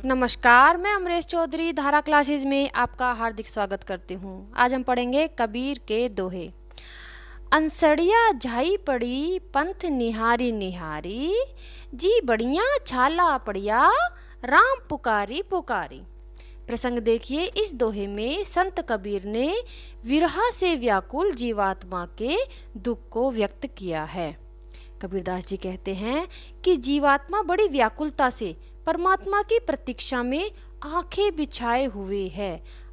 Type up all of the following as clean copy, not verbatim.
नमस्कार, मैं अमरेश चौधरी धारा क्लासेस में आपका हार्दिक स्वागत करती हूँ। आज हम पढ़ेंगे कबीर के दोहे। अंसड़िया झाई पड़ी पंथ निहारी निहारी, जी बढ़िया छाला पड़िया राम पुकारी पुकारी। प्रसंग देखिए, इस दोहे में संत कबीर ने विरह से व्याकुल जीवात्मा के दुख को व्यक्त किया है। कबीरदास जी कहते हैं कि जीवात्मा बड़ी व्याकुलता से परमात्मा की प्रतीक्षा में आंखें बिछाए हुए है।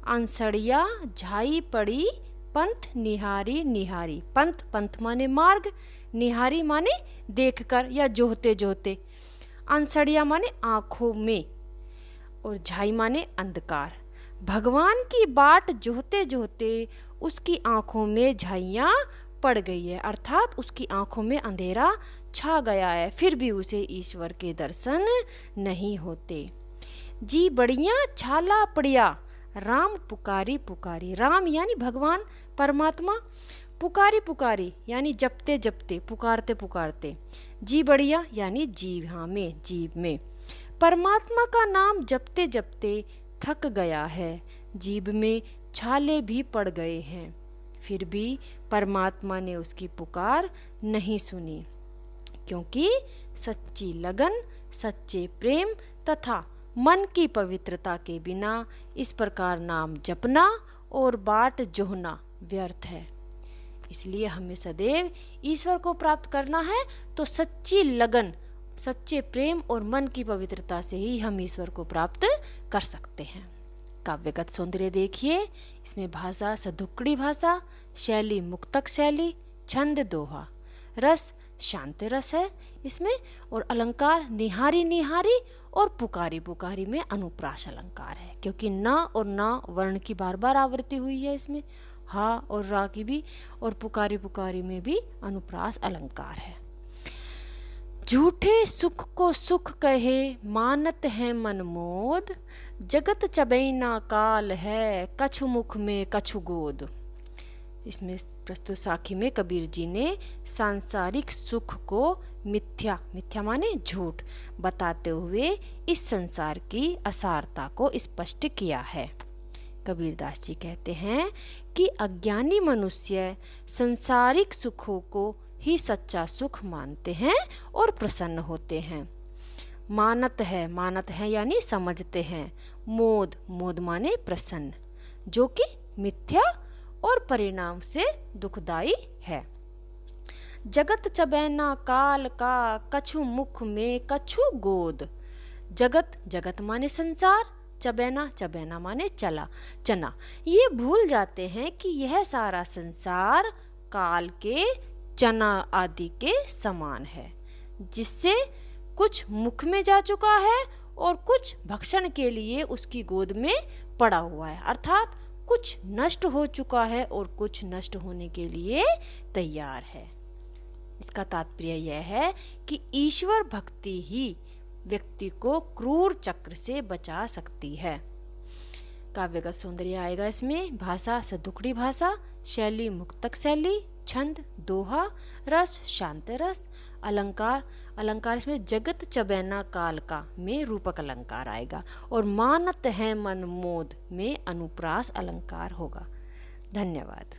अंसड़िया झाई पड़ी पंथ निहारी निहारी। पंथ पंथ माने मार्ग, निहारी माने देखकर या जोहते जोहते, अंसड़िया माने आंखों में, और झाई माने अंधकार। भगवान की बाट जोहते जोहते उसकी आंखों में झाइयाँ पड़ गई है, अर्थात उसकी आंखों में अंधेरा छा गया है, फिर भी उसे ईश्वर के दर्शन नहीं होते। जी बढ़िया छाला पड़िया राम पुकारी पुकारी। राम यानी भगवान परमात्मा, पुकारी पुकारी यानी जपते जपते, पुकारते पुकारते। जी बढ़िया यानी जीवा में, जीव में। परमात्मा का नाम जपते जपते थक गया है, जीभ में छाले भी पड़ गए हैं, फिर भी परमात्मा ने उसकी पुकार नहीं सुनी, क्योंकि सच्ची लगन, सच्चे प्रेम तथा मन की पवित्रता के बिना इस प्रकार नाम जपना और बाट जोहना व्यर्थ है। इसलिए हमें सदैव ईश्वर को प्राप्त करना है तो सच्ची लगन, सच्चे प्रेम और मन की पवित्रता से ही हम ईश्वर को प्राप्त कर सकते हैं। काव्यगत सौंदर्य देखिए, इसमें भाषा सधुकड़ी भाषा, शैली मुक्तक शैली, छंद दोहा, रस शांत रस है इसमें, और अलंकार निहारी निहारी और पुकारी पुकारी में अनुप्रास अलंकार है, क्योंकि न और न वर्ण की बार बार आवृत्ति हुई है इसमें, हा और रा की भी, और पुकारी पुकारी में भी अनुप्रास अलंकार है। झूठे सुख को सुख कहे मानत है मन मोद, जगत चबैना काल है कछु मुख में कछु गोद। इसमें प्रस्तुत साखी में कबीर जी ने सांसारिक सुख को मिथ्या, मिथ्या माने झूठ, बताते हुए इस संसार की असारता को स्पष्ट किया है। कबीरदास जी कहते हैं कि अज्ञानी मनुष्य संसारिक सुखों को ही सच्चा सुख मानते हैं और प्रसन्न होते हैं। मानत है यानी समझते हैं, मोद, मोद माने प्रसन्न, जो कि मिथ्या और परिणाम से दुखदाई है। जगत चबैना काल का कछु मुख में कछु गोद। जगत, जगत माने संसार, चबैना, चबैना माने चला, चना। ये भूल जाते हैं कि यह सारा संसार काल के चना आदि के समान है, जिससे कुछ मुख में जा चुका है और कुछ भक्षण के लिए उसकी गोद में पड़ा हुआ है, अर्थात कुछ नष्ट हो चुका है और कुछ नष्ट होने के लिए तैयार है। इसका तात्पर्य यह है कि ईश्वर भक्ति ही व्यक्ति को क्रूर चक्र से बचा सकती है। काव्यगत सौंदर्य आएगा इसमें, भाषा सधुकड़ी भाषा, शैली मुक्तक शैली, छंद दोहा, रस शांत रस, अलंकार, अलंकार इसमें जगत चबैना काल का में रूपक अलंकार आएगा, और मानत है मन मोद में अनुप्रास अलंकार होगा। धन्यवाद।